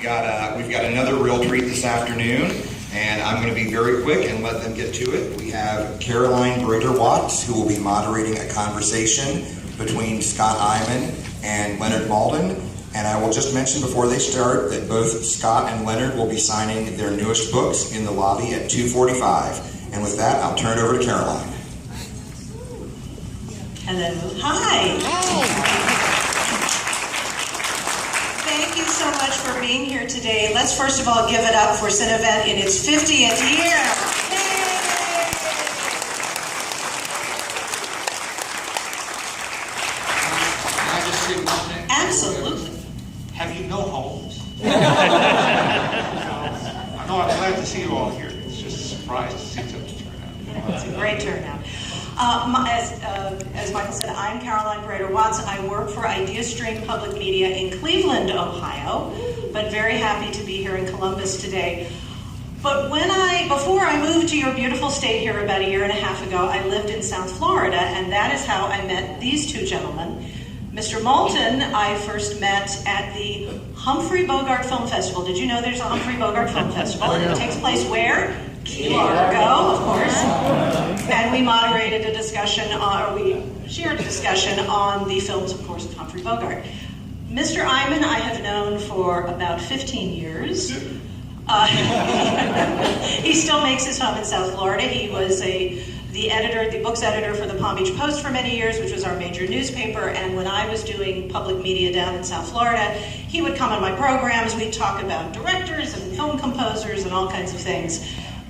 We've got another real treat this afternoon, and I'm going to be very quick and let them get to it. We have Caroline Brader-Watts, who will be moderating a conversation between Scott Eyman and Leonard Maltin. And I will just mention before they start that both Scott and Leonard will be signing their newest books in the lobby at 2:45. And with that, I'll turn it over to Caroline. Hello. Hi. Thank you so much for being here today. Let's first of all give it up for Cinevent in its 50th year. Yay! Can I just say one thing? Absolutely. Have you no homes? I know, I'm glad to see you all here. It's just a surprise to see such a turnout. It's a great turnout. As Michael said, I'm Caroline Brader-Watts. I work for IdeaStream Public Media in Cleveland, Ohio, but very happy to be here in Columbus today. But before I moved to your beautiful state here about a year and a half ago, I lived in South Florida, and that is how I met these two gentlemen. Mr. Maltin, I first met at the Humphrey Bogart Film Festival. Did you know there's a Humphrey Bogart Film Festival? And it takes place where? Key Largo, of course. And we moderated a discussion, we shared a discussion on the films, of course, of Humphrey Bogart. Mr. Eyman I have known for about 15 years. He still makes his home in South Florida. He was the books editor for the Palm Beach Post for many years, which was our major newspaper. And when I was doing public media down in South Florida, he would come on my programs. We'd talk about directors and film composers and all kinds of things.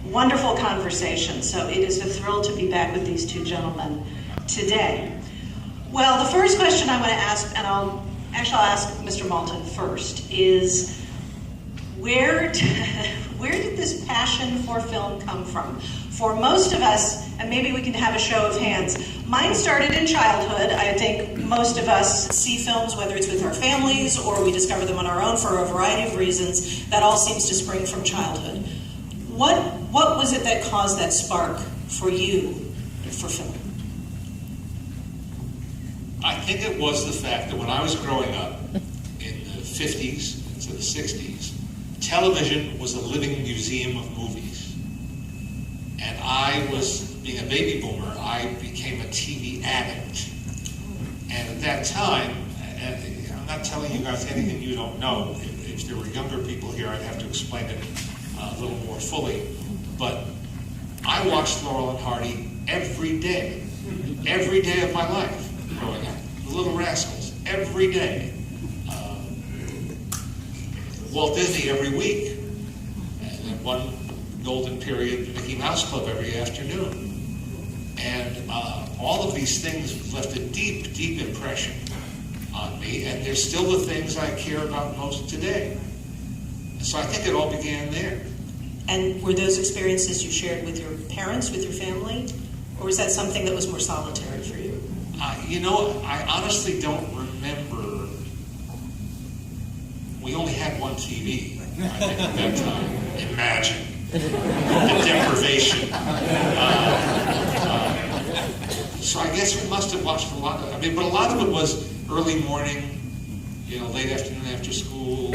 Wonderful conversation. So it is a thrill to be back with these two gentlemen today. Well, the first question I want to ask, and I'll ask Mr. Maltin first, is where did this passion for film come from? For most of us, and maybe we can have a show of hands, mine started in childhood. I think most of us see films, whether it's with our families or we discover them on our own for a variety of reasons. That all seems to spring from childhood. What was it that caused that spark for you for film? I think it was the fact that when I was growing up in the 50s into the 60s, television was a living museum of movies. And being a baby boomer, I became a TV addict. And at that time, I'm not telling you guys anything you don't know. If there were younger people here, I'd have to explain it a little more fully. But I watched Laurel and Hardy every day of my life growing up. The Little Rascals, every day. Walt Disney every week. And then one golden period, the Mickey Mouse Club every afternoon. And all of these things left a deep, deep impression on me, and they're still the things I care about most today. So I think it all began there. And were those experiences you shared with your parents, with your family? Or was that something that was more solitary for you? I honestly don't remember. We only had one TV, I think, at that time. Imagine the deprivation. So I guess we must have watched a lot of, but a lot of it was early morning, late afternoon after school,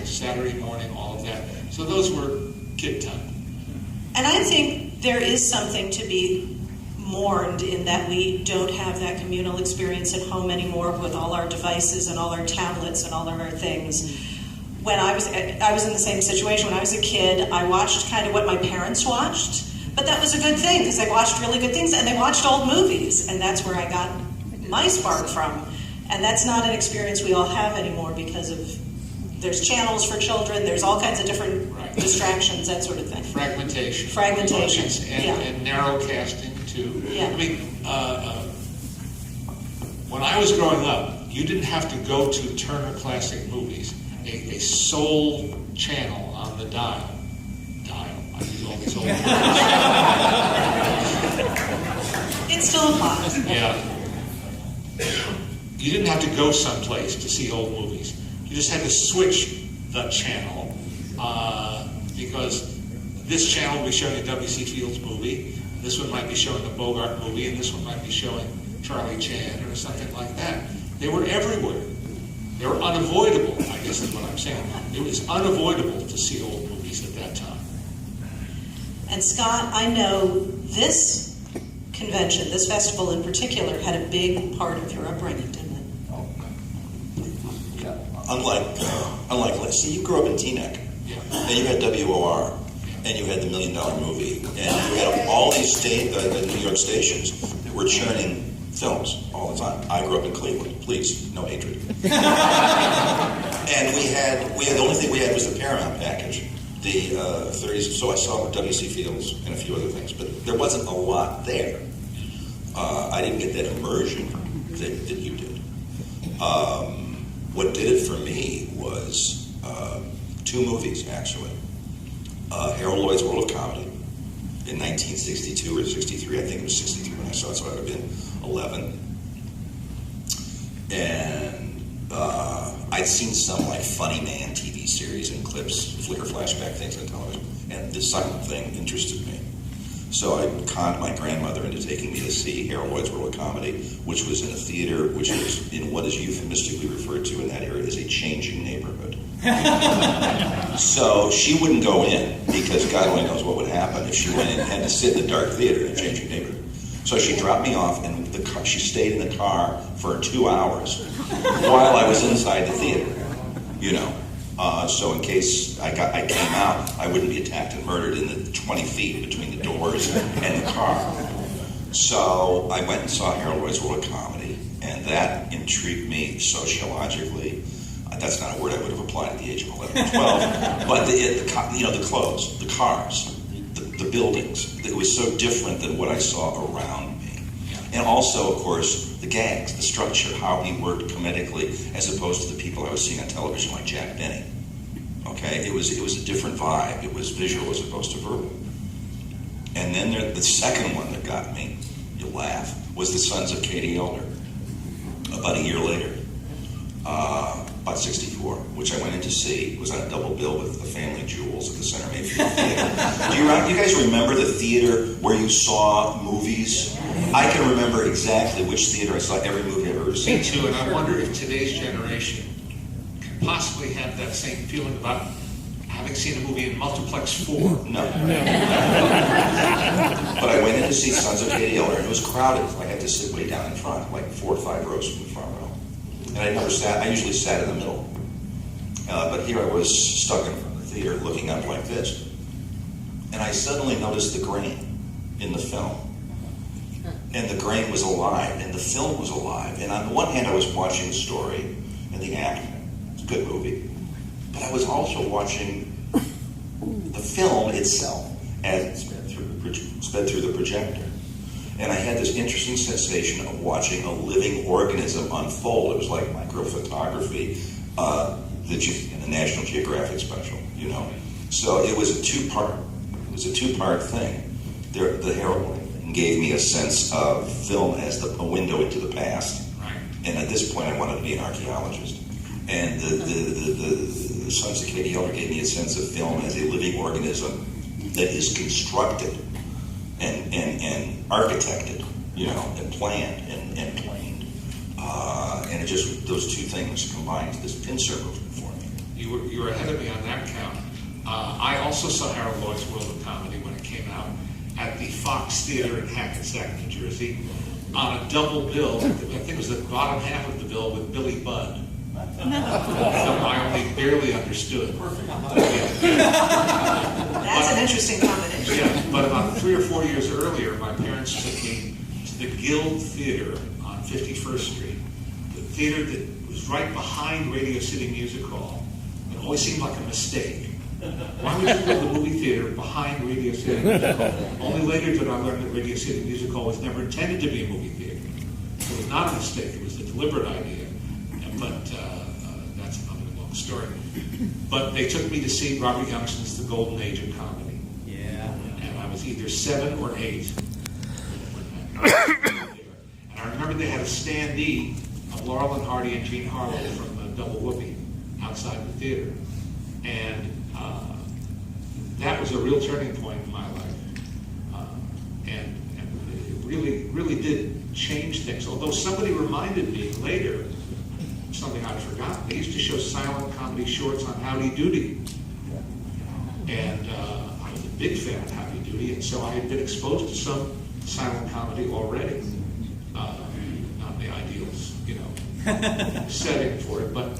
Saturday morning, all of that. So those were kid time. And I think there is something to be mourned in that we don't have that communal experience at home anymore with all our devices and all our tablets and all of our things. When I was in the same situation. When I was a kid, I watched kind of what my parents watched, but that was a good thing because they watched really good things and they watched old movies, and that's where I got my spark from. And that's not an experience we all have anymore because there's channels for children, there's all kinds of different distractions, that sort of thing. Fragmentation. And narrow casting too. Yeah. When I was growing up, you didn't have to go to Turner Classic Movies. A sole channel on the dial. I use all these old words. It still applies. Yeah. You didn't have to go someplace to see old movies. You just had to switch the channel because this channel will be showing a W.C. Fields movie, this one might be showing a Bogart movie, and this one might be showing Charlie Chan or something like that. They were everywhere. They were unavoidable, I guess is what I'm saying. It was unavoidable to see old movies at that time. And Scott, I know this convention, this festival in particular, had a big part of your upbringing, didn't it? Oh, yeah. Unlike, let's see, you grew up in Teaneck, and you had WOR, and you had the $1 Million Movie, and you had all these New York stations that were churning films all the time. I grew up in Cleveland. Please, no hatred. And we had the only thing we had was the Paramount package, the 30s. So I saw W.C. Fields and a few other things, but there wasn't a lot there. I didn't get that immersion that you did. What did it for me was 2 movies, actually. Harold Lloyd's World of Comedy in 1962 or 63. I think it was 63 when I saw it, so I would have been 11. And I'd seen some like Funny Man TV series and clips, flicker flashback things on television, and this silent thing interested me. So I conned my grandmother into taking me to see Harold Lloyd's World of Comedy, which was in a theater which was in what is euphemistically referred to in that area as a changing neighborhood. So she wouldn't go in because God only knows what would happen if she went in and had to sit in the dark theater in a changing neighborhood. So she dropped me off, and she stayed in the car for 2 hours while I was inside the theater, you know. So in case I came out, I wouldn't be attacked and murdered in the 20 feet between the doors and the car. So I went and saw Harold Lloyd's World of Comedy, and that intrigued me sociologically. That's not a word I would have applied at the age of 11 or 12. But the clothes, the cars, the buildings. It was so different than what I saw around me. And also, of course, the gags, the structure, how he worked comedically as opposed to the people I was seeing on television like Jack Benny. Okay, it was a different vibe. It was visual as opposed to verbal. And then the second one that got me, you laugh, was The Sons of Katie Elder. About a year later, about 64, which I went in to see. It was on a double bill with The Family Jewels at the Center Mayfield Theater. Do you guys remember the theater where you saw movies? I can remember exactly which theater I saw every movie I've ever seen. Me too, and I wonder if today's generation can possibly have that same feeling about having seen a movie in Multiplex 4. No. But I went in to see Sons of Katie Elder, and it was crowded. I had to sit way down in front, like 4 or 5 rows from the front row. And I usually sat in the middle. But here I was stuck in front of the theater looking up like this. And I suddenly noticed the grain in the film. And the grain was alive, and the film was alive. And on the one hand, I was watching the story and the acting. It's a good movie. But I was also watching the film itself as it sped through the projector. And I had this interesting sensation of watching a living organism unfold. It was like microphotography that you in the National Geographic special, you know. So it was a two-part thing. The Harold gave me a sense of film as a window into the past. Right. And at this point, I wanted to be an archaeologist. And the Sons of Katie Elder gave me a sense of film as a living organism that is constructed and architected, you know, and planned and planed. And it just, those two things combined to this pincer movement for me. You were ahead of me on that count. I also saw Harold Lloyd's World of Comedy when it came out at the Fox Theater in Hackensack, New Jersey, on a double bill. I think it was the bottom half of the bill with Billy Budd. I only barely understood. That's an interesting combination. Yeah, but about 3 or 4 years earlier, my parents took me to the Guild Theater on 51st Street, the theater that was right behind Radio City Music Hall. It always seemed like a mistake. Why would you build a movie theater behind Radio City Music Hall? Only later did I learn that Radio City Music Hall was never intended to be a movie theater. It was not a mistake. It was a deliberate idea. But that's another long story. But they took me to see Robert Youngston's The Golden Age of Comedy. Yeah. And I was either 7 or 8. And I remember they had a standee of Laurel and Hardy and Gene Harlow from Double Whoopee outside the theater. And that was a real turning point in my life. And it really did change things. Although somebody reminded me later, something I'd forgotten. They used to show silent comedy shorts on Howdy Doody. And I was a big fan of Howdy Doody, and so I had been exposed to some silent comedy already. Not the ideals, setting for it, but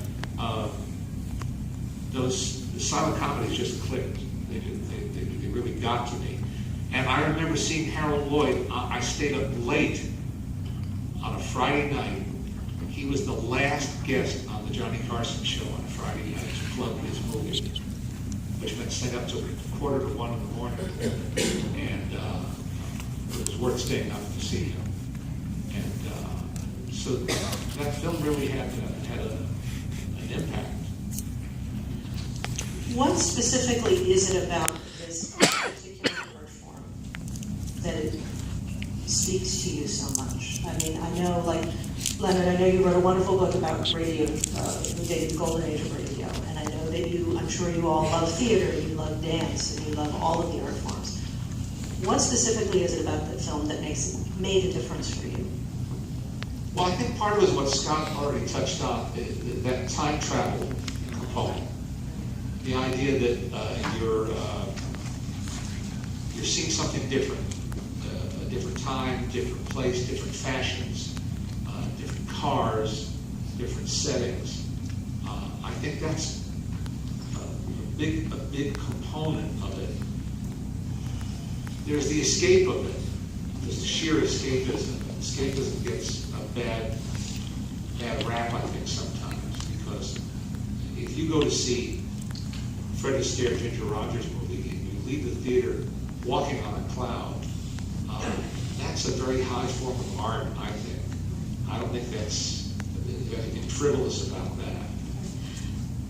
the silent comedies just clicked. They really got to me. And I remember seeing Harold Lloyd. I stayed up late on a Friday night. He was the last guest on the Johnny Carson show on a Friday night to plug his movie, which meant staying up till 1:45 in the morning. And it was worth staying up to see him. And so that film really had an impact. What specifically is it about this particular art form that it speaks to you so much? I mean, I know, like, Leonard, I know you wrote a wonderful book about radio, the golden age of radio, and I know that I'm sure you all love theater, you love dance, and you love all of the art forms. What specifically is it about that film that made a difference for you? Well, I think part of it is what Scott already touched on, that time travel component. The idea that you're seeing something different, a different time, different place, different fashions, different cars, different settings. I think that's a big component of it. There's the escape of it. There's the sheer escapism. Escapism gets a bad rap, I think, sometimes, because if you go to see Fred Astaire, Ginger Rogers movie, and you leave the theater walking on a cloud, that's a very high form of art, I think. I don't think there's anything frivolous about that.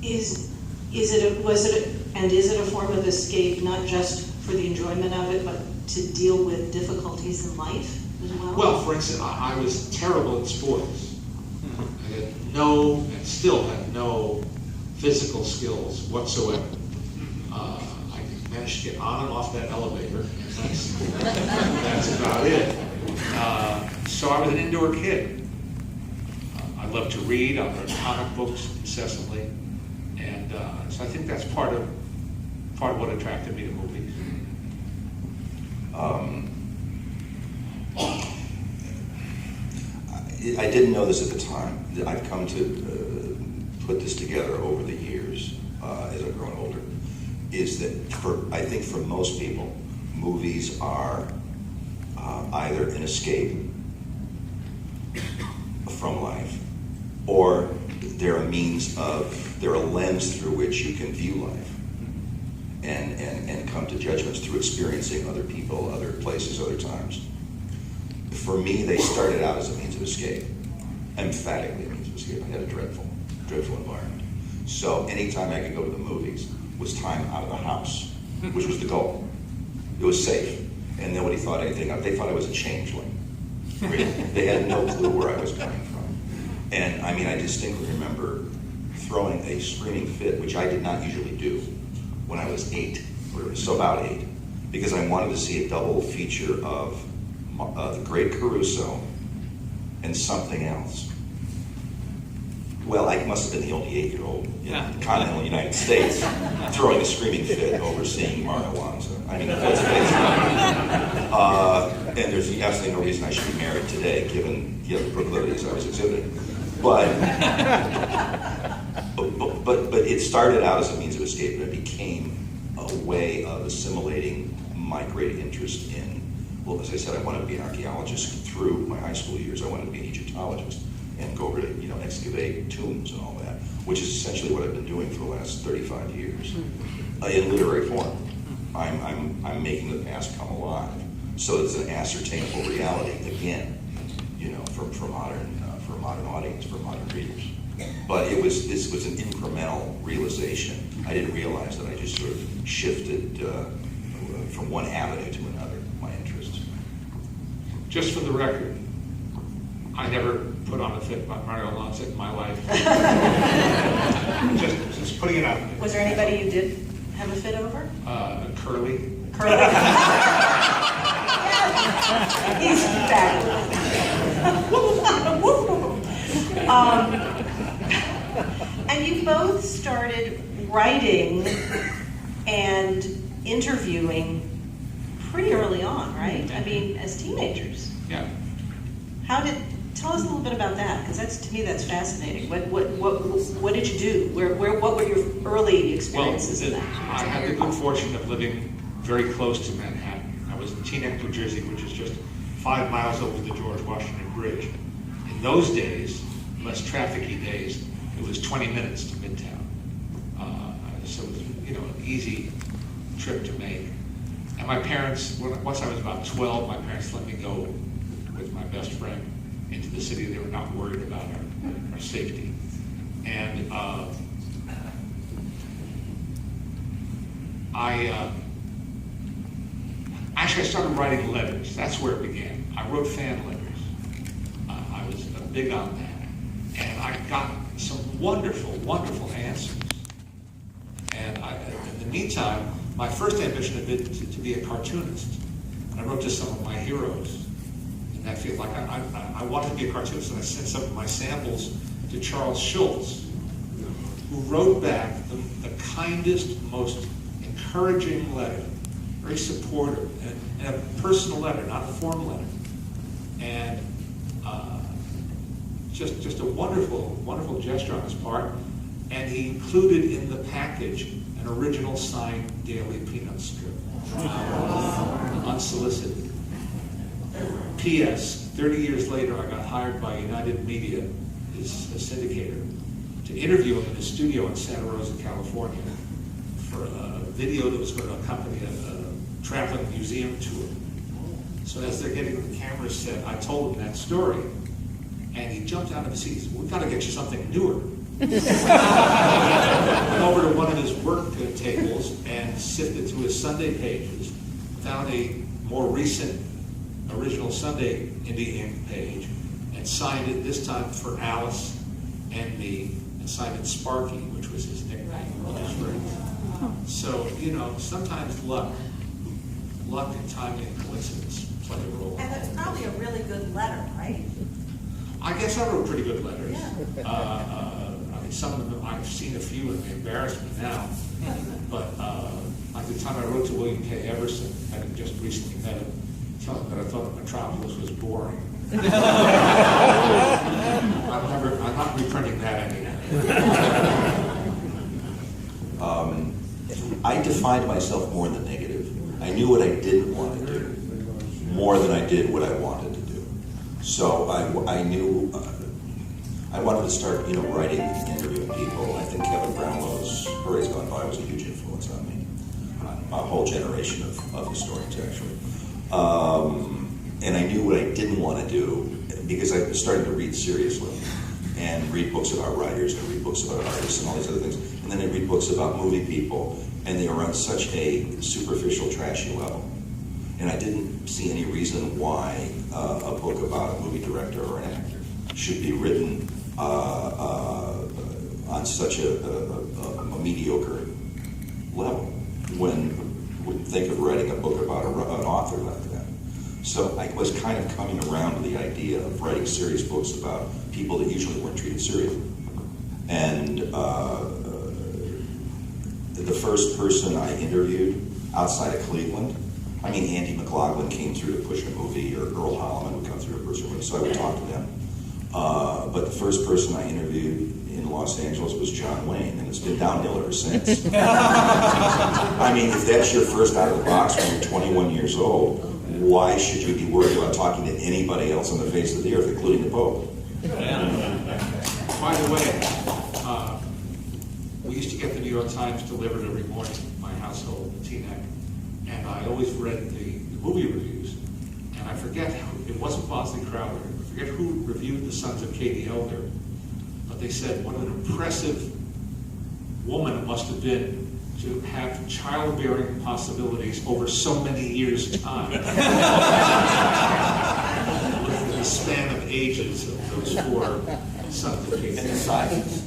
Is it a form of escape, not just for the enjoyment of it, but to deal with difficulties in life as well? Well, for instance, I was terrible in sports. I had and still have no physical skills whatsoever. I managed to get on and off that elevator, and that's about it. So I was an indoor kid. I loved to read. I read comic books incessantly, and so I think that's part of what attracted me to movies. I didn't know this at the time. I've come to put this together over the years as I've grown older. Is that I think for most people, movies are either an escape from life, or they're a lens through which you can view life and come to judgments through experiencing other people, other places, other times. For me, they started out as a means of escape, emphatically a means of escape. I had a dreadful environment. So anytime I could go to the movies was time out of the house, which was the goal. It was safe, and nobody thought anything of it. They thought I was a changeling. Really. They had no clue where I was coming from. And I mean, I distinctly remember throwing a screaming fit, which I did not usually do, when I was 8, so about 8, because I wanted to see a double feature of The Great Caruso and something else. Well, I must have been the only 8-year-old in the continental United States throwing a screaming fit over seeing Martha Wanza. I mean, that's amazing. And there's absolutely no reason I should be married today, given the proclivities I was exhibiting. But it started out as a means of escape, and it became a way of assimilating my great interest in. Well, as I said, I wanted to be an archaeologist through my high school years. I wanted to be an Egyptologist and go over to excavate tombs and all that, which is essentially what I've been doing for the last 35 years in literary form. I'm making the past come alive, so it's an ascertainable reality again, for modern audience, for modern readers. But this was an incremental realization. I didn't realize that I just sort of shifted from one avenue to another, my interests. Just for the record, I never put on a fit by Mario Alonso in my life. just putting it out there. Was there anybody you did have a fit over? Curly. He's fabulous. we both started writing and interviewing pretty early on, right? I mean, as teenagers. Yeah. Tell us a little bit about that, because to me that's fascinating. What did you do? What were your early experiences in that? I had the good fortune of living very close to Manhattan. I was in Teaneck, New Jersey, which is just 5 miles over the George Washington Bridge. In those days, less trafficy days, it was 20 minutes to Midtown. So it was, an easy trip to make. And my parents, once I was about 12, my parents let me go with my best friend into the city. They were not worried about our safety. And I started writing letters. That's where it began. I wrote fan letters. I was big on that. And I got some wonderful, wonderful answers. And in the meantime, my first ambition had been to be a cartoonist. And I wrote to some of my heroes in that field. Like I wanted to be a cartoonist, and I sent some of my samples to Charles Schulz, who wrote back the kindest, most encouraging letter, very supportive, and a personal letter, not a form letter. And just a wonderful, wonderful gesture on his part. And he included in the package an original signed Daily Peanut strip, unsolicited. P.S. 30 years later, I got hired by United Media, his syndicator, to interview him in his studio in Santa Rosa, California, for a video that was going to accompany a traveling museum tour. So as they're getting the camera set, I told him that story, and he jumped out of his seat. He said, "We've got to get you something newer." Went over to one of his work tables and sifted through his Sunday pages, found a more recent original Sunday Indie Ink page, and signed it this time for Alice and me, and signed it Sparky, which was his nickname, which is great. So, sometimes luck and timing and coincidence play a role. And it's probably a really good letter, right? I guess I wrote pretty good letters. Yeah. Some of them, I've seen a few and they embarrass me now. But like the time I wrote to William K. Everson, having just recently met him, telling him that I thought Metropolis was boring. I'm not reprinting that anymore. I defined myself more in the negative. I knew what I didn't want to do more than I did what I wanted to do. So I knew I wanted to start, writing and interviewing people. I think Kevin Brownlow's Parades Gone By was a huge influence on me. A whole generation of historians, actually. And I knew what I didn't want to do because I started to read seriously and read books about writers and read books about artists and all these other things. And then I read books about movie people, and they were on such a superficial, trashy level. And I didn't see any reason why a book about a movie director or an actor should be written on such a mediocre level when we think of writing a book about an author like that. So I was kind of coming around to the idea of writing serious books about people that usually weren't treated seriously. And the first person I interviewed outside of Cleveland, Andy McLaughlin came through to push a movie, or Earl Holliman would come through to push a movie, so I would talk to them. But the first person I interviewed in Los Angeles was John Wayne, and it's been downhill ever since. If that's your first out of the box when you're 21 years old, why should you be worried about talking to anybody else on the face of the earth, including the Pope? By the way, we used to get the New York Times delivered every morning in my household in Teaneck, and I always read the movie reviews, and I forget it wasn't Bosley Crowther. I forget who reviewed The Sons of Katie Elder, but they said what an impressive woman it must have been to have childbearing possibilities over so many years' time. With the span of ages of those four sons of Katie. And the sizes.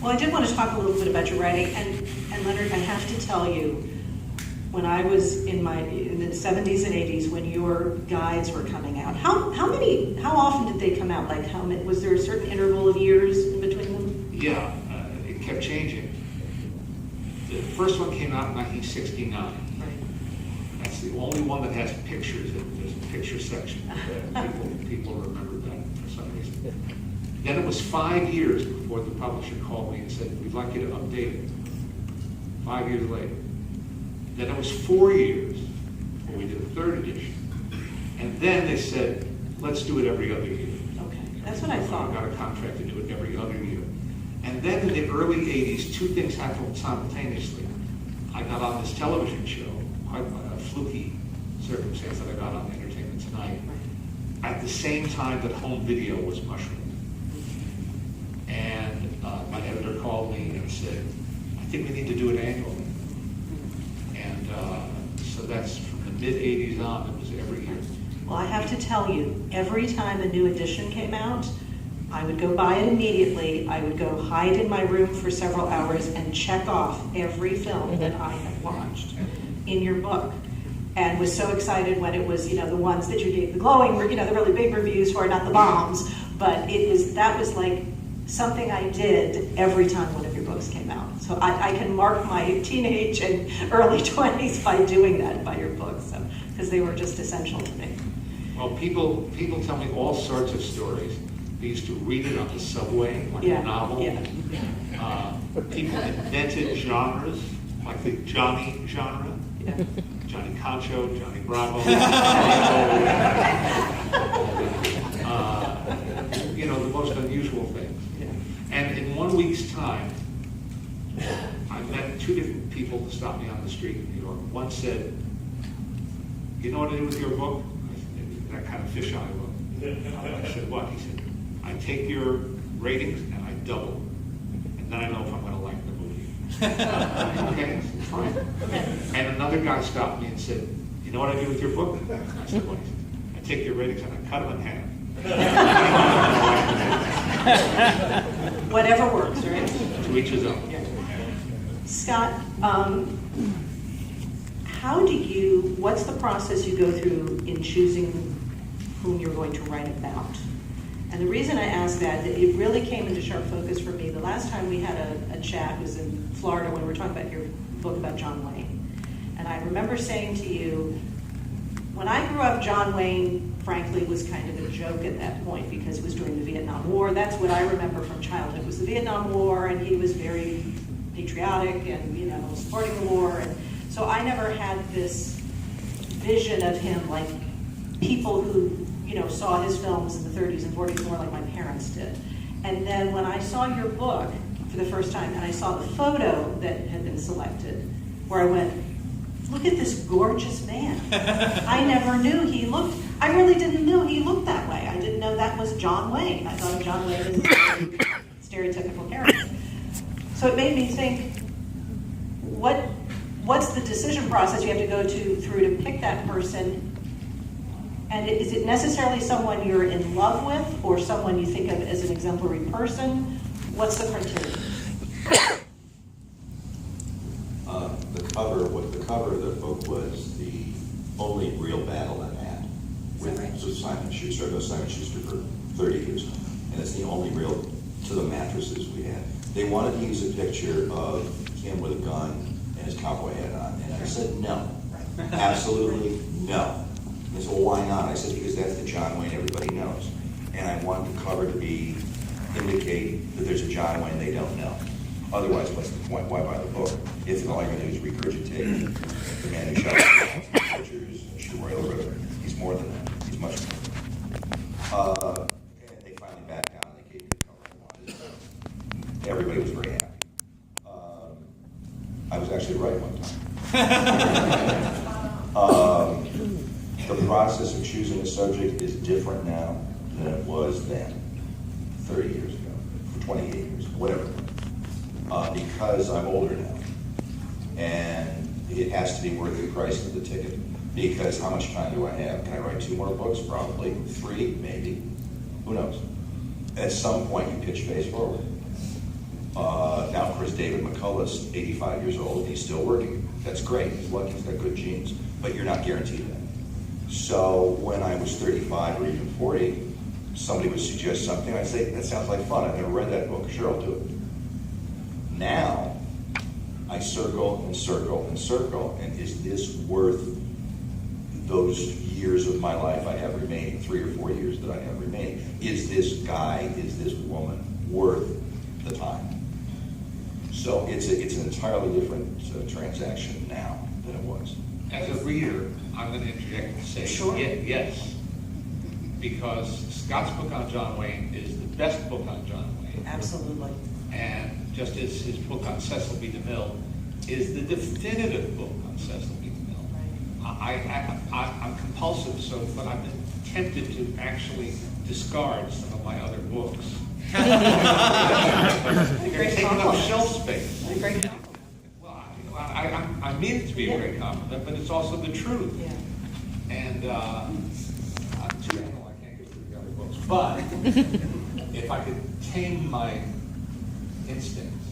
Well, I did want to talk a little bit about your writing, and Leonard, I have to tell you, when I was in the 70s and 80s when your guides were coming out, how often did they come out? Like was there a certain interval of years in between them? Yeah, it kept changing. The first one came out in 1969. Right. That's the only one that has pictures. There's a picture section. People remember that for some reason. Then it was 5 years before the publisher called me and said, we'd like you to update it. 5 years later. Then it was 4 years before we did a third edition. And then they said, let's do it every other year. Okay, that's what I thought. I got a contract to do it every other year. And then in the early 80s, two things happened simultaneously. I got on this television show, quite a fluky circumstance that I got on Entertainment Tonight, at the same time that home video was mushrooming. And my editor called me and said, I think we need to do it annually. And so that's from the mid-80s on, it was every year. Well, I have to tell you, every time a new edition came out, I would go buy it immediately. I would go hide in my room for several hours and check off every film that I had watched in your book. And was so excited when it was, the ones that you gave the glowing, the really big reviews for, not the bombs. But that was like something I did every time one of your books came out. So I can mark my teenage and early 20s by doing that by your books, because they were just essential to me. Well, people tell me all sorts of stories. They used to read it on the subway, like a novel. Yeah. People invented genres, like the Johnny genre. Yeah. Johnny Concho, Johnny Bravo. The most unusual things. Yeah. And in 1 week's time, I met two different people to stop me on the street in New York. One said, you know what I do with your book? I said, that kind of fisheye look. I said, what? He said, I take your ratings and I double. And then I know if I'm going to like the movie. Okay, fine. And another guy stopped me and said, you know what I do with your book? I said, what? He said, I take your ratings and I cut them in half. Whatever works, right? To each his own. Yeah. Scott, what's the process you go through in choosing whom you're going to write about? And the reason I ask that it really came into sharp focus for me. The last time we had a chat was in Florida when we were talking about your book about John Wayne. And I remember saying to you, when I grew up, John Wayne, frankly, was kind of a joke at that point because it was during the Vietnam War. That's what I remember from childhood, was the Vietnam War, and he was very patriotic and, supporting the war. And so I never had this vision of him like people who, saw his films in the 30s and 40s more like my parents did. And then when I saw your book for the first time and I saw the photo that had been selected, where I went, look at this gorgeous man. I never knew I really didn't know he looked that way. I didn't know that was John Wayne. I thought of John Wayne as a very stereotypical character. So it made me think, what's the decision process you have to go through to pick that person? And is it necessarily someone you're in love with or someone you think of as an exemplary person? What's the criteria? The cover of the book was the only real battle I had with Simon Schuster. I've known Simon Schuster for 30 years, and it's the only real to the mattresses we had. They wanted to use a picture of him with a gun and his cowboy hat on, and I said no, absolutely no. And they said, well, why not? I said, because that's the John Wayne everybody knows, and I want the cover to indicate that there's a John Wayne they don't know. Otherwise, what's the point? Why buy the book? If all you're going to do is regurgitate the man who shot the pictures and shoot Royal River. He's more than that. He's much more. And they finally backed down and they gave me the cover I wanted. Everybody was very happy. I was actually right one time. The process of choosing a subject is different now than it was then, 30 years ago, 28 years, whatever. Because I'm older now, and it has to be worth the price of the ticket. Because how much time do I have? Can I write 2 more books? Probably 3, maybe. Who knows? At some point, you pitch face forward. Now, of course, David McCullough's 85 years old. He's still working. That's great. He's lucky. He's got good genes. but you're not guaranteed that. So when I was 35 or even 40, somebody would suggest something, I'd say, that sounds like fun. I've never read that book. Sure, I'll do it. Now, I circle and circle and circle, and is this worth those years of my life I have remaining, 3 or 4 years that I have remaining? Is this guy, is this woman worth the time? So it's an entirely different transaction now than it was. As a reader, I'm going to interject and say Sure. yes, because Scott's book on John Wayne is the best book on John Wayne. Absolutely. And just as his book on Cecil B. DeMille is the definitive book on Cecil B. DeMille. I'm compulsive, but I've been tempted to actually discard some of my other books. They're taking up shelf space. A great compliment. Well, I mean it to be a great compliment, but it's also the truth. Yeah. And I'm too animal, I can't get through the other books. But if I could tame my instincts,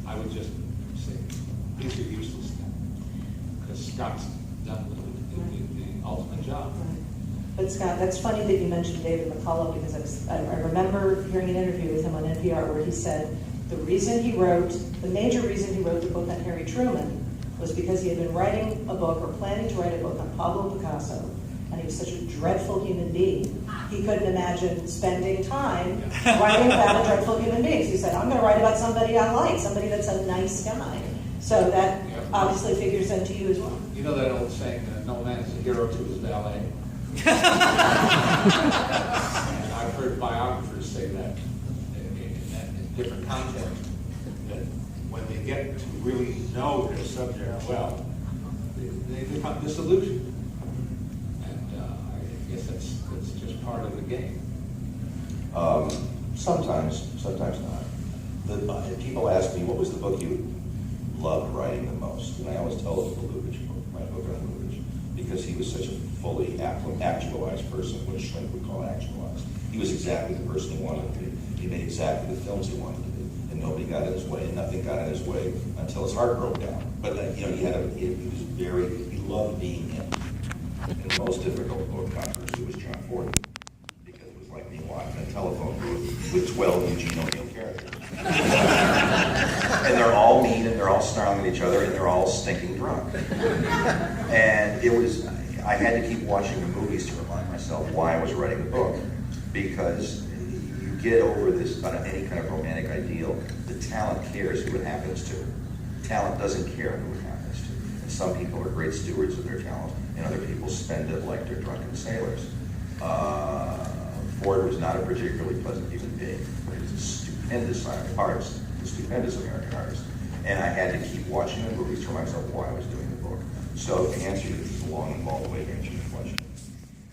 I would just say, these are useless now. Because Scott's done the ultimate job. Right. But Scott, that's funny that you mentioned David McCullough, because I remember hearing an interview with him on NPR where he said the major reason he wrote the book on Harry Truman was because he had been writing a book or planning to write a book on Pablo Picasso, and he was such a dreadful human being. He couldn't imagine spending time writing about a dreadful human being. So he said, I'm going to write about somebody I like, somebody that's a nice guy. So that obviously figures into you as well. You know that old saying, no man is a hero to his valet? And I've heard biographers say that in different contexts, that when they get to really know their subject well, they become disillusioned. And I guess that's just part of the game. Sometimes not. People ask me, what was the book you loved writing the most? And I always tell it was the Lubitsch book, my book on Lubitsch, because he was such a fully actualized person, what Schlenk would call actualized. He was exactly the person he wanted to be. He made exactly the films he wanted to be, and nobody got in his way, and nothing got in his way until his heart broke down. But he loved being him. And the most difficult book controversy was John Ford, because it was like being watching a telephone booth with 12 Eugene O'Neill characters. And they're all mean, and they're all snarling at each other, and they're all stinking drunk. And I had to keep watching the movies to remind myself why I was writing the book, because you get over this, any kind of romantic ideal, the talent cares who it happens to. Talent doesn't care who it happens to. And some people are great stewards of their talent, and other people spend it like they're drunken sailors. Ford was not a particularly pleasant human being, but he was a stupendous artist, a stupendous American artist. And I had to keep watching the movies to remind myself why I was doing the book. So to answer this long, involved way to answer your question,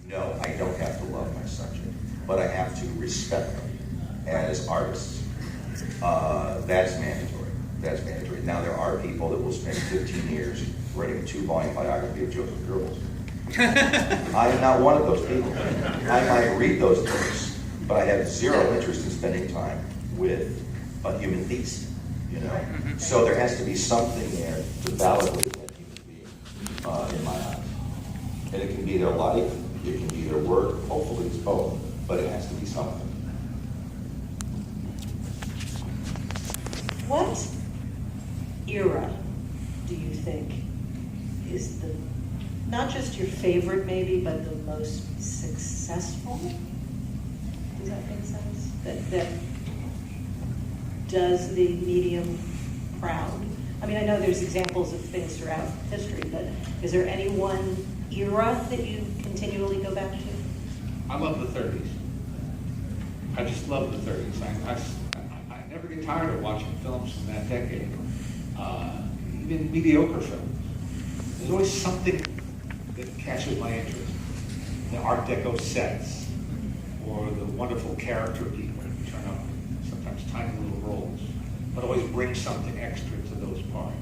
no, I don't have to love my subject, but I have to respect them as artists. That's mandatory. That's mandatory. Now, there are people that will spend 15 years writing a 2-volume biography of Joseph Goebbels. I am not one of those people. I might read those books, but I have zero interest in spending time with a human beast. So there has to be something there to validate that human being in my eyes. And it can be their life, it can be their work, hopefully it's both, but it has to be something. What era do you think is not just your favorite maybe, but the most successful? Does that make sense? That does the medium proud? I mean, I know there's examples of things throughout history, but is there any one era that you continually go back to? I love the 30s. I just love the 30s. I never get tired of watching films from that decade. Even mediocre films. There's always something that catches my interest. The Art Deco sets, or the wonderful character people who turn up sometimes tiny little roles, but always bring something extra to those parts.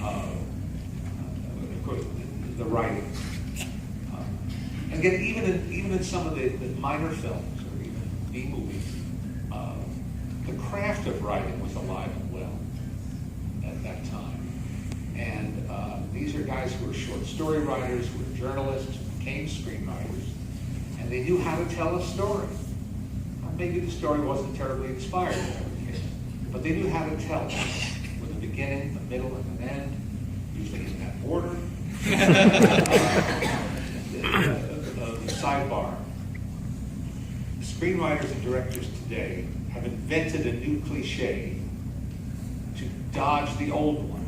Of course, the writing. And again, even in some of the minor films, or even B-movies, the craft of writing was alive and well at that time. And these are guys who were short story writers, who were journalists, who became screenwriters, and they knew how to tell a story. Maybe the story wasn't terribly inspired when they were kids, but they knew how to tell it with a beginning, a middle, and an end, usually in that order. The sidebar. Screenwriters and directors today have invented a new cliche to dodge the old one.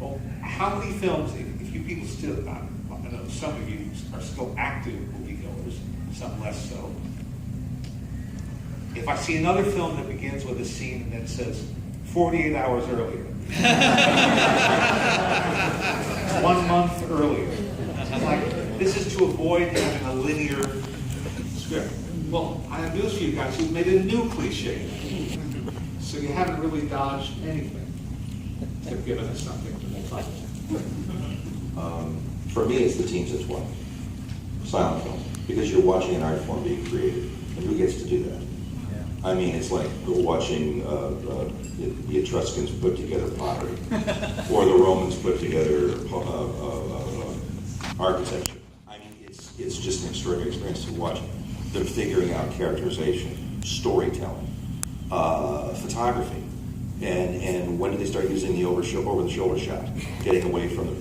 Well, how many films, if you people still, I know some of you are still active moviegoers, some less so. If I see another film that begins with a scene and then says 48 hours earlier, 1 month earlier, I'm like, this is to avoid having a linear script. Well, I have news for you guys. We've made a new cliche. So you haven't really dodged anything. Except giving us something to make fun of. For me, it's the teens at 12. Silent film. Because you're watching an art form being created. And who gets to do that? I mean, it's like watching the Etruscans put together pottery, or the Romans put together architecture. I mean, it's just an extraordinary experience to watch them figuring out characterization, storytelling, photography, and when did they start using the over-the-shoulder shot, getting away from the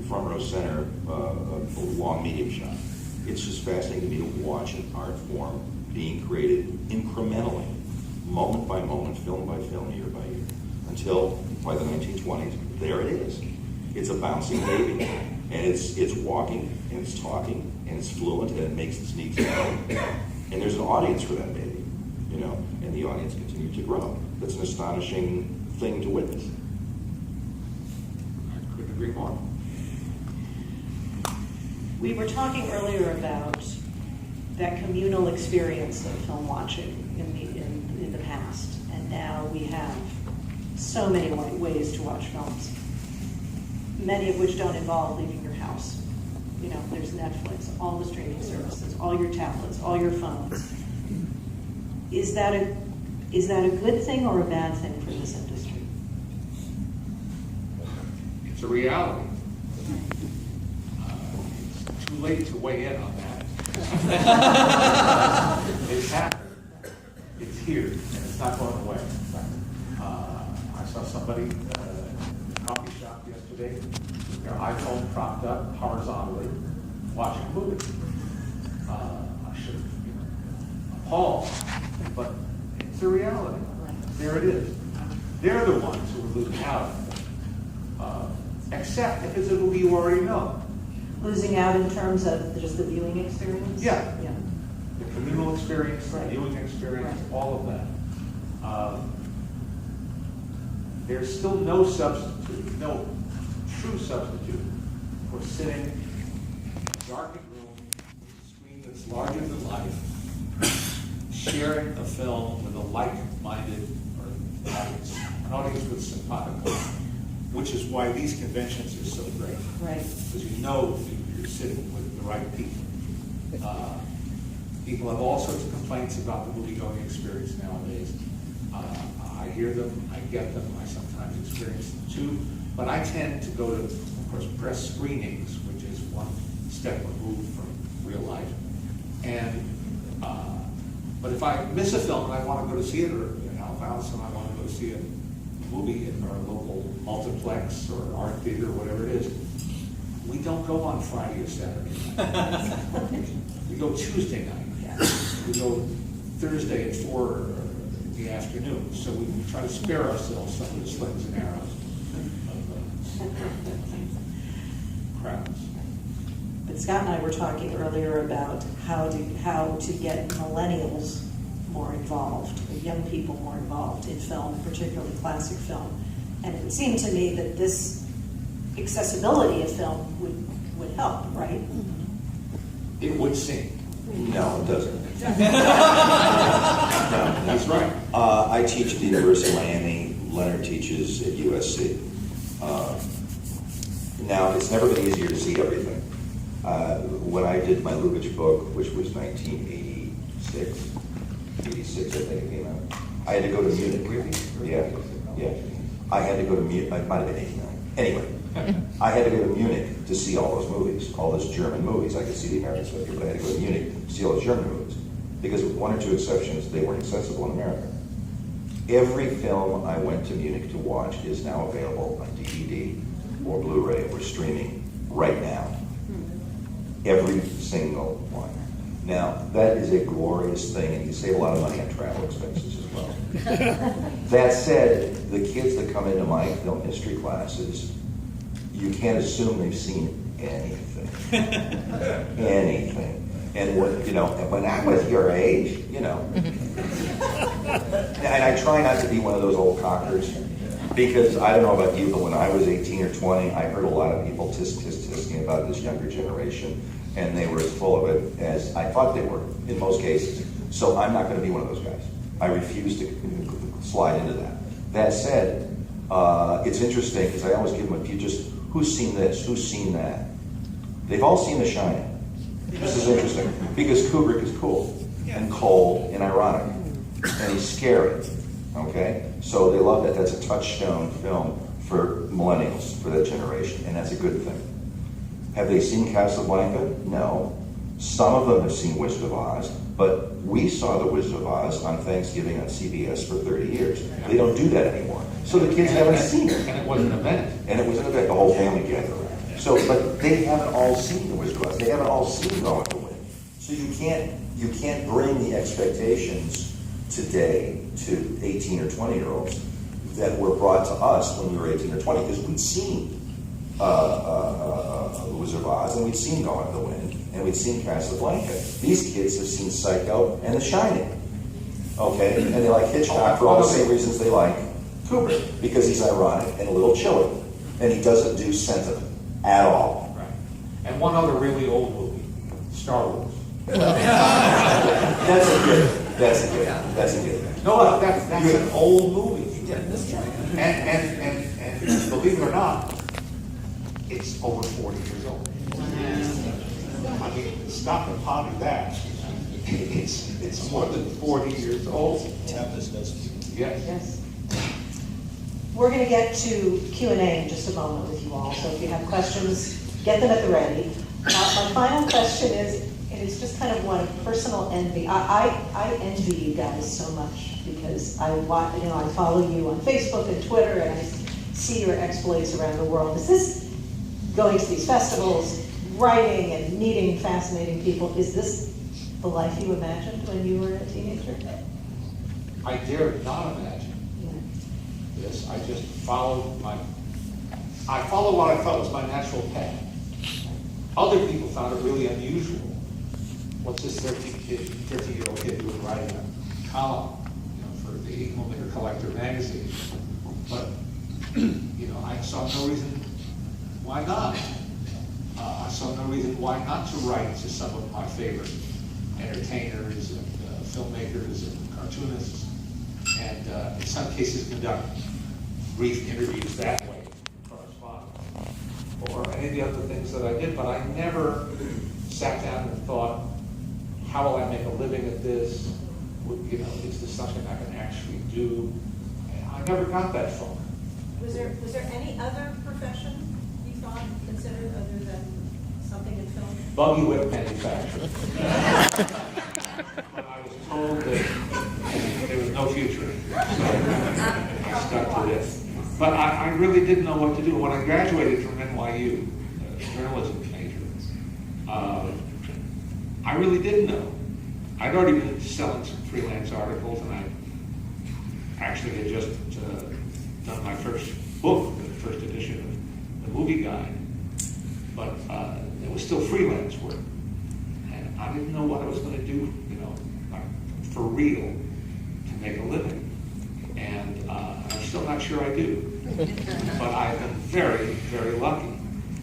front row center long medium shot. It's just fascinating to me to watch an art form being created incrementally, moment by moment, film by film, year by year, until by the 1920s, there it is. It's a bouncing baby, and it's walking, and it's talking, and it's fluent, and it makes its needs known. And there's an audience for that baby, you know, and the audience continues to grow. That's an astonishing thing to witness. I couldn't agree more. We were talking earlier about that communal experience of film watching in the past, and now we have so many ways to watch films, many of which don't involve leaving your house. You know, there's Netflix, all the streaming services, all your tablets, all your phones. Is that a good thing or a bad thing for this industry? It's a reality. It's too late to weigh in on that. It's happened. It's here, and it's not going away. I saw somebody in a coffee shop yesterday with their iPhone propped up horizontally, watching a movie. I should have, appalled, but it's a reality. There it is. They're the ones who are losing out, except if it's a movie you already know. Losing out in terms of just the viewing experience? Yeah. The communal experience, the viewing experience, all of that. There's still no substitute, no true substitute for sitting in a darkened room with a screen that's larger than life, sharing a film with a like-minded audience, an audience with simpatico, which is why these conventions are so great. Right. Because you know you're sitting with the right people. People have all sorts of complaints about the movie-going experience nowadays. I hear them, I get them, I sometimes experience them too, but I tend to go to, of course, press screenings, which is one step removed from real life. And but if I miss a film and I want to go to see it, or in Alphonse and I want to go see a movie in our local multiplex or art theater, or whatever it is, we don't go on Friday or Saturday night. We go Tuesday night. We go Thursday at 4 in the afternoon. So we try to spare ourselves some of the slings and arrows of crowds. But Scott and I were talking earlier about how to get millennials more involved, young people more involved in film, particularly classic film. And it would seem to me that this accessibility of film would help, right? It would seem. No, it doesn't. That's right. I teach at the University of Miami. Leonard teaches at USC. Now, it's never been easier to see everything. When I did my Lubitsch book, which was 1986, I think it came out, I had to go to Munich. Yeah. I had to go to Munich. It might have been 89. Anyway, I had to go to Munich to see all those movies, all those German movies. I could see the American stuff here, but I had to go to Munich to see all those German movies. Because with one or two exceptions, they weren't accessible in America. Every film I went to Munich to watch is now available on DVD or Blu-ray or streaming right now. Every single one. Now, that is a glorious thing, and you save a lot of money on travel expenses as well. That said, the kids that come into my film history classes, you can't assume they've seen anything. Anything. And when I was your age, and I try not to be one of those old cockers, because I don't know about you, but when I was 18 or 20, I heard a lot of people tisk-tisk-tisking about this younger generation, and they were as full of it as I thought they were, in most cases. So I'm not going to be one of those guys. I refuse to slide into that. That said, it's interesting, because I always give them who's seen this, who's seen that? They've all seen The Shining. This is interesting, because Kubrick is cool, and cold, and ironic, and he's scary, okay? So they love that. That's a touchstone film for millennials, for that generation, and that's a good thing. Have they seen Casablanca? No. Some of them have seen Wizard of Oz, but we saw The Wizard of Oz on Thanksgiving on CBS for 30 years. They don't do that anymore. So the kids haven't seen it. And it was an event. And it was an event, the whole family gathered around. So, but they haven't all seen The Wizard of Oz. They haven't all seen Gone with the Wind. So you can't bring the expectations today to 18 or 20-year-olds that were brought to us when we were 18 or 20, because we'd seen The Wizard of Oz, and we'd seen Gone with the Wind, and we'd seen Casablanca. These kids have seen Psycho and The Shining, okay? And they like Hitchcock for all the same reasons they like Kubrick, because he's ironic and a little chilly, and he doesn't do sentiment at all. Right. And one other really old movie, Star Wars. That's a good. No, that's an old movie. And believe it or not, it's over 40 years old. I mean, stop and ponder that. It's more than 40 years old. Yes. We're going to get to Q&A in just a moment with you all, so if you have questions, get them at the ready. My final question is, and it's just kind of one of personal envy. I envy you guys so much, because I follow you on Facebook and Twitter, and I see your exploits around the world. Is this going to these festivals, writing and meeting fascinating people? Is this the life you imagined when you were a teenager? I dare not imagine this. I just followed what I thought was my natural path. Other people found it really unusual. What's this 13-year-old kid doing writing a column, for the Eagle Collector magazine? But I saw no reason why not. I saw no reason why not to write to some of my favorite entertainers and filmmakers and cartoonists, and in some cases conduct brief interviews that way, correspond, or any of the other things that I did. But I never sat down and thought, how will I make a living at this? Is this something I can actually do? And I never got that far. Was there any other profession you thought considered other than something in film? Buggy whip manufacturer. But I was told that there was no future, so I stuck to this. But I really didn't know what to do. When I graduated from NYU, journalism major, I really didn't know. I'd already been selling some freelance articles, and I actually had just done my first book, the first edition of the movie guide. But it was still freelance work. And I didn't know what I was going to do, for real, to make a living. And I'm still not sure I do. But I've been very, very lucky.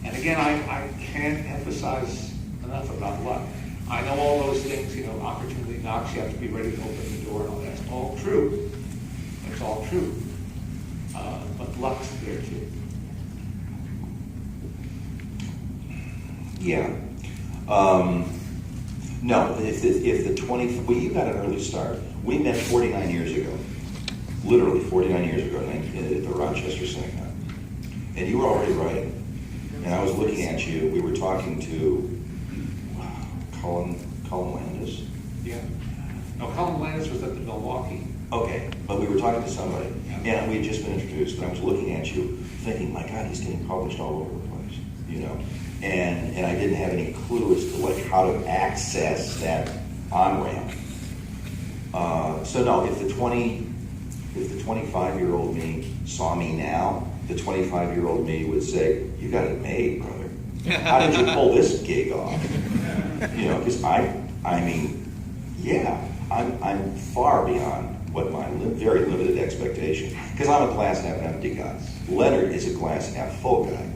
And again, I can't emphasize enough about luck. I know all those things, opportunity knocks, you have to be ready to open the door, and all that's all true. It's all true. But luck's there too. Yeah. No, if the 20, well, you got an early start. We met 49 years ago. literally 49 years ago at the Rochester Synagogue. And you were already writing. And I was looking at you. We were talking to Cullen Landis. Yeah. No, Colin Landis was at the Milwaukee. Okay, but we were talking to somebody, and we had just been introduced, and I was looking at you thinking, my God, he's getting published all over the place, you know? And I didn't have any clue as to like how to access that on-ramp. So no, if the 25-year-old me saw me now, the 25-year-old me would say, you got it made, brother. How did you pull this gig off? You know, because I mean, yeah, I'm far beyond what my very limited expectation, because I'm a glass half empty guy. Leonard is a glass half full guy.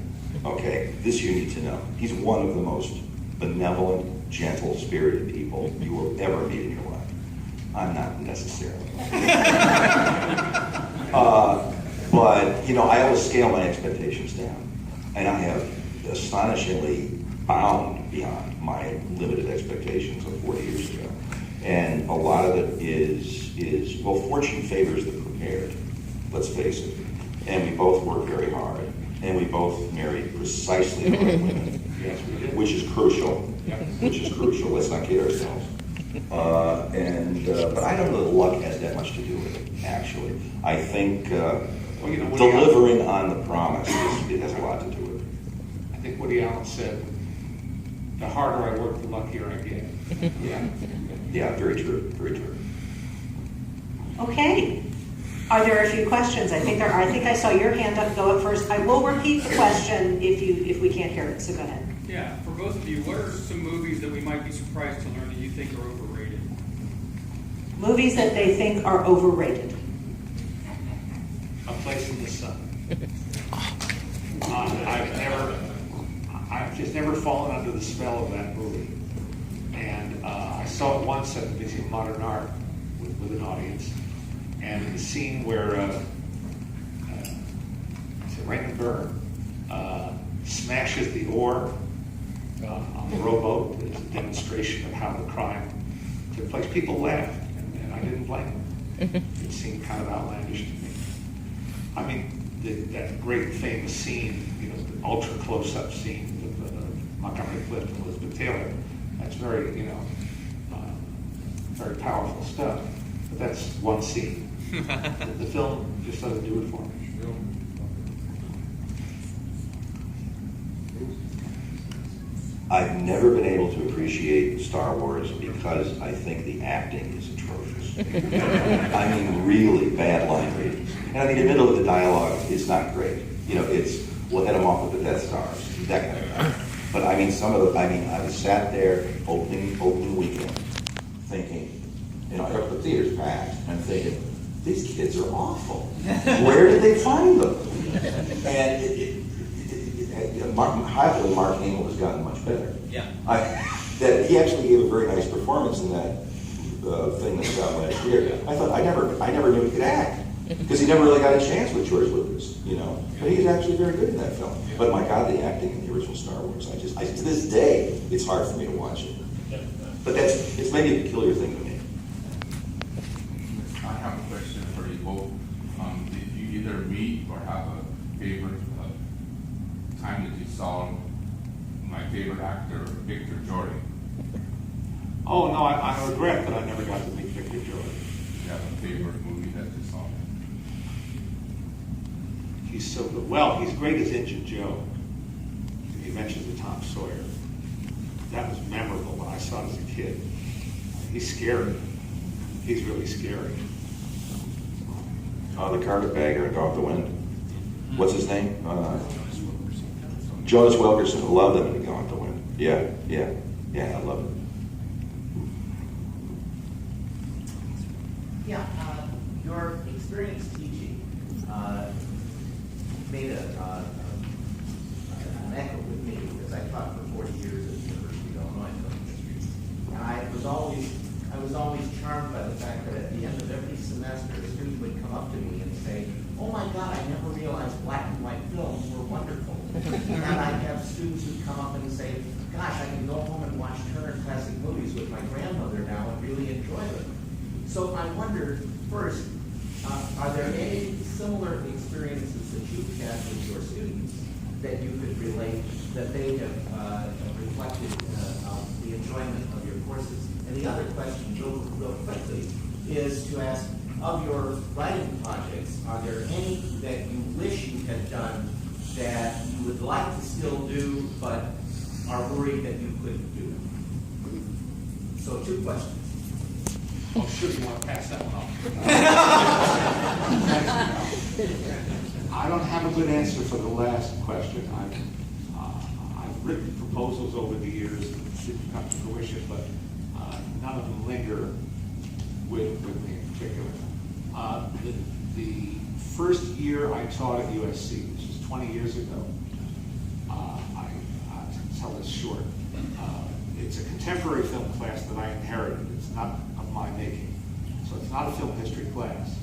Okay, this you need to know. He's one of the most benevolent, gentle-spirited people you will ever meet in your life. I'm not necessarily. But, you know, I always scale my expectations down. And I have astonishingly bound beyond my limited expectations of 40 years ago. And a lot of it is well, fortune favors the prepared, let's face it. And we both work very hard. And we both married precisely the right women. Yes, we did. Which is crucial. Yeah. Which is crucial. Let's not kid ourselves. But I don't know that luck has that much to do with it, actually. I think delivering on the promise it has a lot to do with it. I think Woody Allen said, the harder I work, the luckier I get. Yeah, very true, very true. Okay. Are there a few questions? I think there are. I think I saw your hand go up first. I will repeat the question if we can't hear it, so go ahead. Yeah, for both of you, what are some movies that we might be surprised to learn that you think are overrated? Movies that they think are overrated. A Place in the Sun. I've just never fallen under the spell of that movie. And I saw it once at the Museum of Modern Art with an audience. And the scene where Raymond Burr smashes the oar on the rowboat is a demonstration of how the crime took place. People laughed, and I didn't blame them. It seemed kind of outlandish to me. I mean, that great famous scene, you know, the ultra close-up scene with Montgomery Clift and Elizabeth Taylor. That's very, you know, very powerful stuff. But that's one scene. The film just doesn't do it for me. I've never been able to appreciate Star Wars because I think the acting is atrocious. I mean, really bad line readings. And I mean, the middle of the dialogue is not great. You know, it's, we'll head them off with the Death Stars, that kind of thing. But I mean, I was sat there opening weekend thinking, you know, the theater's packed, and I'm thinking, these kids are awful. Where did they find them? And Mark Hamill has gotten much better. Yeah. He actually gave a very nice performance in that thing that was out last year. I thought I never knew he could act because he never really got a chance with George Lucas, you know. But he's actually very good in that film. But my God, the acting in the original Star Wars, to this day, it's hard for me to watch it. But it's maybe a peculiar thing to me. I have a question for you both. Did you either meet or have a favorite time that you saw my favorite actor, Victor Jordan? Oh, no, I regret that I never got to meet Victor Jordan. Do you have a favorite movie that you saw? He's so good. Well, he's great as Injun Joe. He mentions the Tom Sawyer. That was memorable when I saw it as a kid. He's scary. He's really scary. The carpetbagger in Gone with the Wind. What's his name? Jonas Wilkerson. Love him in Gone with the Wind. Yeah, I love it. Yeah, your experience teaching made an echo with me because I taught for 40 years at the University of Illinois film history. And I was always charmed by the fact that at the end of every semester, a student would come up to me and say, "Oh my God, I never realized black and white films were wonderful." And I'd have students who'd come up and say, "Gosh, I can go home and watch Turner Classic Movies with my grandmother now and really enjoy them." So I wondered, first, Are there any similar experiences that you've had with your students that you could relate, that they have reflected the enjoyment of your courses? And the other question, real quickly, is to ask, of your writing projects, are there any that you wish you had done that you would like to still do, but are worried that you couldn't do? So 2 questions. Oh, sure, you want to pass that one off. I don't have a good answer for the last question. I've written proposals over the years that didn't come to fruition, but none of them linger with me in particular. The first year I taught at USC, which was 20 years ago, to tell this short, it's a contemporary film class that I inherited. It's not of my making. So it's not a film history class.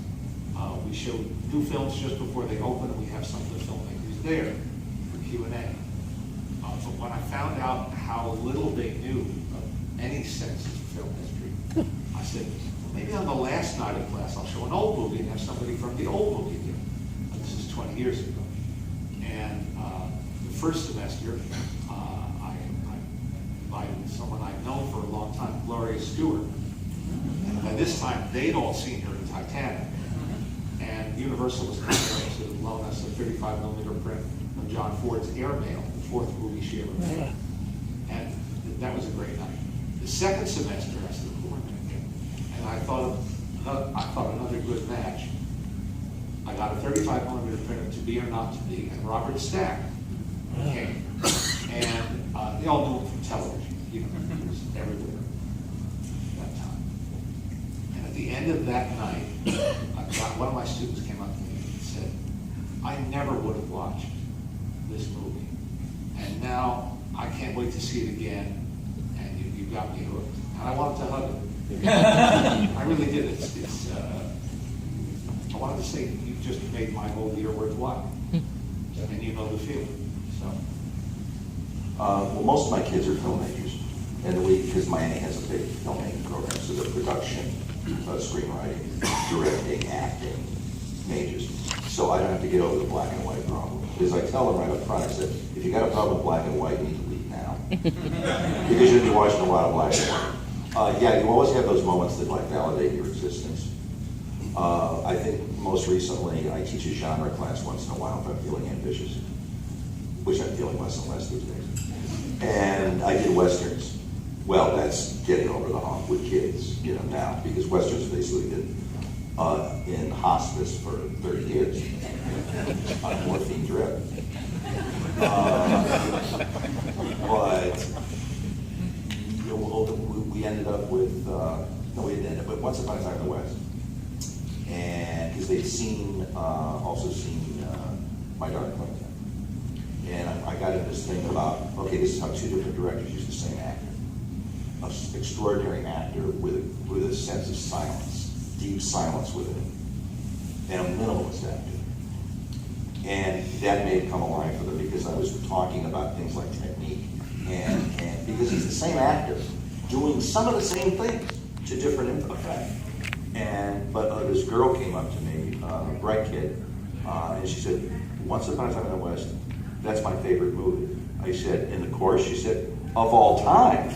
We show new films just before they open, and we have some of the filmmakers there for Q&A. But when I found out how little they knew of any sense of film history, I said, maybe on the last night of class, I'll show an old movie and have somebody from the old movie do it. This is 20 years ago. And the first semester, I invited someone I'd known for a long time, Gloria Stewart. And by this time, they'd all seen her in Titanic. And Universal was coming to loan us a 35mm print of John Ford's Airmail, the 4th movie she ever made. And that was a great night. The second semester, I said, and I thought another good match. I got a 35mm print of To Be or Not to Be, and Robert Stack came. And they all knew him from television. You know, he was everywhere at that time. And at the end of that night, one of my students came up to me and said, I never would have watched this movie. And now I can't wait to see it again, and you got me hooked. And I wanted to hug him. I really did. I wanted to say, you just made my whole year worthwhile. And you know the feeling. So. Well, most of my kids are filmmakers. And because Miami has a big filmmaking program, so the production, screenwriting, directing, acting, majors. So I don't have to get over the black and white problem. Because I tell them right up front, I said, if you got a problem with black and white, you need to leave now. Because you'll be watching a lot of black and white. Yeah, you always have those moments that like validate your existence. I think most recently I teach a genre class once in a while if I'm feeling ambitious, which I'm feeling less and less these days. And I did Westerns. Well, that's getting over the hump with kids, you know, now, because Westerns basically been in hospice for 30 years on morphine drip. But you know, we ended up with, we didn't end up, but Once Upon a Time in the West. And because they'd also seen My Dark Twain. And I got into this thing about, okay, this is how 2 different directors use the same actor. An extraordinary actor with a sense of silence, deep silence with it, and a minimalist actor. And that made it come alive for them because I was talking about things like technique, and because he's the same actor doing some of the same things to different effect. But this girl came up to me, a bright kid, and she said, Once Upon a Time in the West, that's my favorite movie. I said, in the chorus, she said, of all time.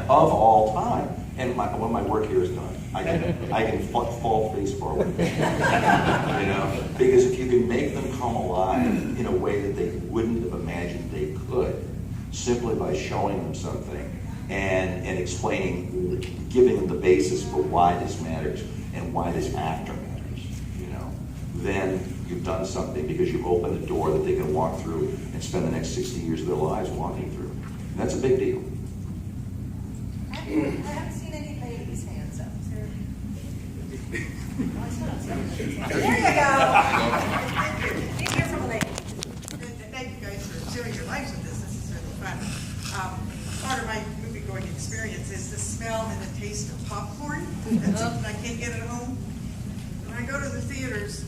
Of all time. And when my work here is done, I can fall face forward. You know? Because if you can make them come alive in a way that they wouldn't have imagined they could, simply by showing them something and explaining, giving them the basis for why this matters and why this actor matters, you know, then you've done something because you've opened a door that they can walk through and spend the next 60 years of their lives walking through. And that's a big deal. I haven't seen any ladies' hands up. There you go. Thank you. Let's hear from a lady. Thank you guys for sharing your lives with this. This is really fun. Part of my movie-going experience is the smell and the taste of popcorn. That's something I can't get at home. When I go to the theaters,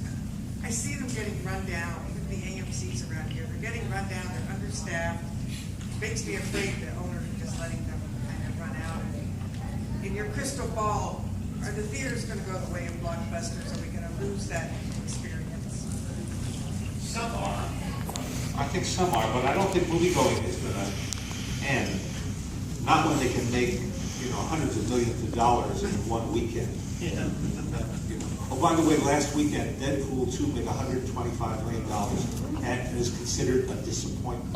I see them getting run down. Even the AMCs around here, they're getting run down. They're understaffed. It makes me afraid the owners are just letting them kind of run out. In your crystal ball, Are the theaters going to go the way of blockbusters? Are we going to lose that experience? Some are. I think some are, but I don't think moviegoing is going to end. Not when they can make, hundreds of millions of dollars in one weekend. Yeah. Oh, by the way, last weekend, Deadpool 2 made $125 million and is considered a disappointment.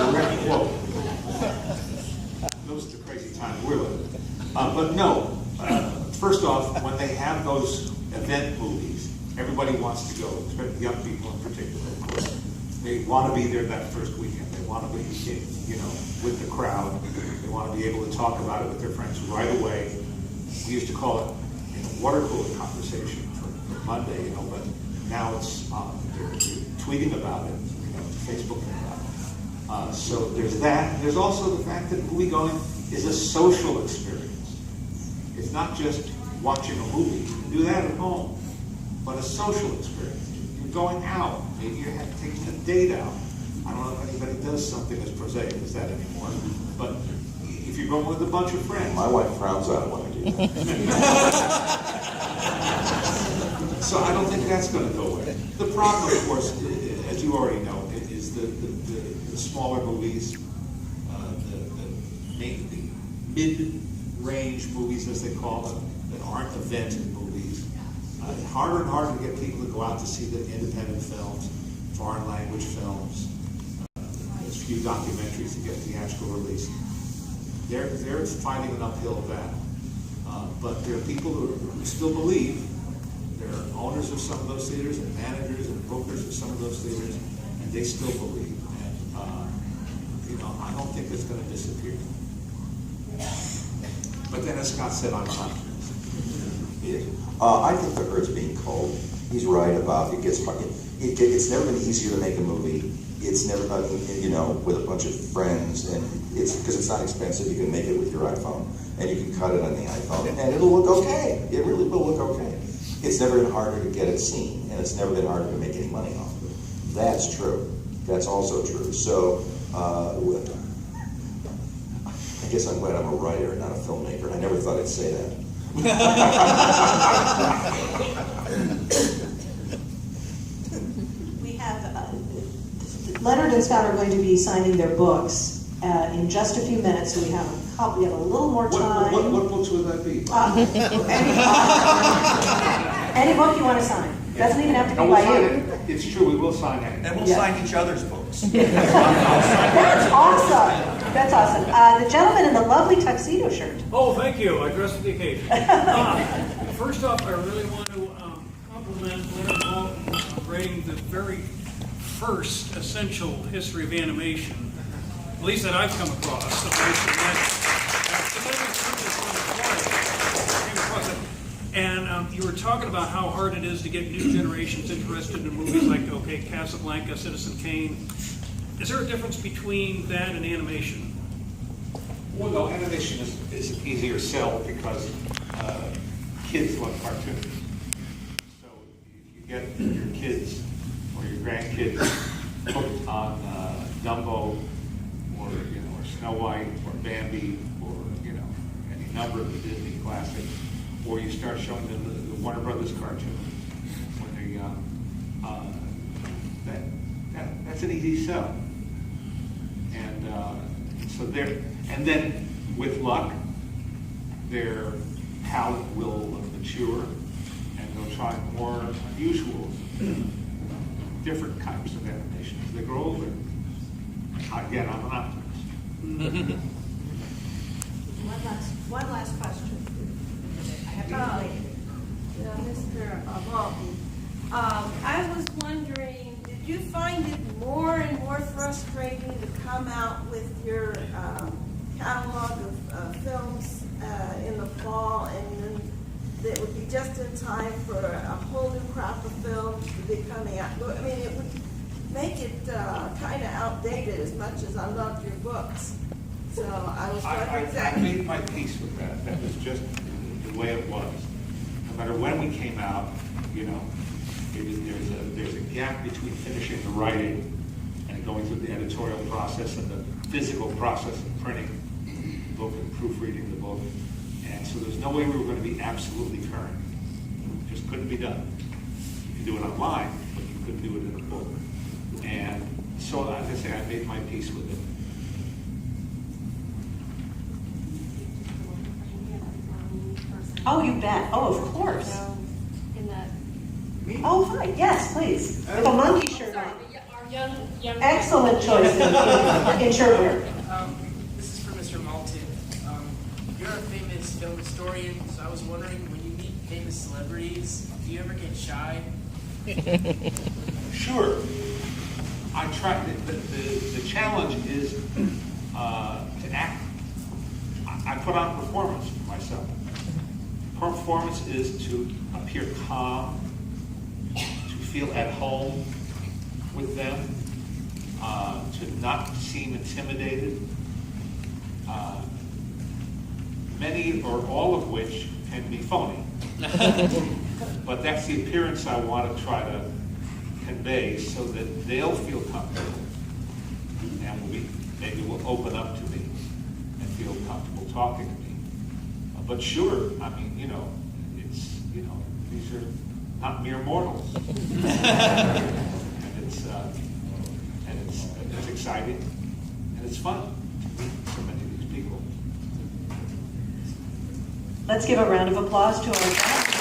Direct quote. Those are the crazy times we're living. But no, first off, when they have those event movies, everybody wants to go, especially young people in particular, of course. They want to be there that first weekend. They want to be, with the crowd. They want to be able to talk about it with their friends right away. We used to call it, water cooler conversation for Monday, but now it's they're tweeting about it, Facebooking about it. So there's that. There's also the fact that moviegoing is a social experience. It's not just watching a movie. You can do that at home, but a social experience. You're going out. Maybe you're taking a date out. I don't know if anybody does something as prosaic as that anymore, but if you're going with a bunch of friends. My wife frowns on it when I do that. So I don't think that's going to go away. The problem, of course, as you already know, is the smaller movies, the mid-range movies, as they call them, that aren't event movies. Harder and harder to get people to go out to see the independent films, foreign language films. There's few documentaries that get theatrical release. They're fighting an uphill battle. But there are people who still believe. There are owners of some of those theaters and managers and brokers of some of those theaters, and they still believe. And, I don't think it's going to disappear. But then, as Scott said, I'm an optimist. Yes. I think the herd's being culled. He's right about it gets hard. It's never been easier to make a movie. It's never, with a bunch of friends, and it's because it's not expensive. You can make it with your iPhone, and you can cut it on the iPhone, and it'll look okay. It really will look okay. It's never been harder to get it seen, and it's never been harder to make any money off of it. That's true. That's also true. So, I guess I'm glad I'm a writer and not a filmmaker. I never thought I'd say that. We have, Leonard and Scott are going to be signing their books in just a few minutes, so we have a little more time. What books would that be? Any book you want to sign. Doesn't even have to be by you. It's true, we will sign it. And we'll sign each other's books. That's awesome. That's awesome. The gentleman in the lovely tuxedo shirt. Oh, thank you. I dress for the occasion. First off, I really want to compliment Leonard Maltin on writing the very first essential history of animation, at least that I've come across. And you were talking about how hard it is to get new generations interested in movies like, Casablanca, Citizen Kane. Is there a difference between that and animation? Well, no, animation is an easier sell because kids love cartoons. So if you get your kids or your grandkids hooked on Dumbo or Snow White or Bambi or any number of the Disney classics, or you start showing them the Warner Brothers cartoon when they're young, that's an easy sell. And so and then with luck, their palate will mature, and they'll try more unusual, different kinds of animation as they grow older. Again, I'm an optimist. One last question. I have to wait. Mr. Maltin, I was wondering, did you find it more and more frustrating to come out with your catalog of films in the fall, and then it would be just in time for a whole new crop of films to be coming out? I mean, it would make it kind of outdated as much as I loved your books. So I was wondering I made my peace with that. That was just the way it was. No matter when we came out, there's a gap between finishing the writing and going through the editorial process and the physical process of printing the book and proofreading the book. And so there's no way we were going to be absolutely current. It just couldn't be done. You can do it online, but you couldn't do it in a book. And so, as I say, I made my peace with it. Oh, you bet. Oh, of course. So, in that, Oh, fine. Yes, please. With a monkey shirt sorry, on. our young. Excellent choice in shirtwear. This is for Mr. Maltin. You're a famous film historian, so I was wondering, when you meet famous celebrities, do you ever get shy? Sure. I try. The challenge is to act. I put on a performance for myself. Performance is to appear calm, to feel at home with them, to not seem intimidated. Many or all of which can be phony. But that's the appearance I want to try to convey so that they'll feel comfortable and maybe will open up to me and feel comfortable talking to me. But sure, I mean, it's, these are not mere mortals. and it's exciting and it's fun to meet so many of these people. Let's give a round of applause to our guests.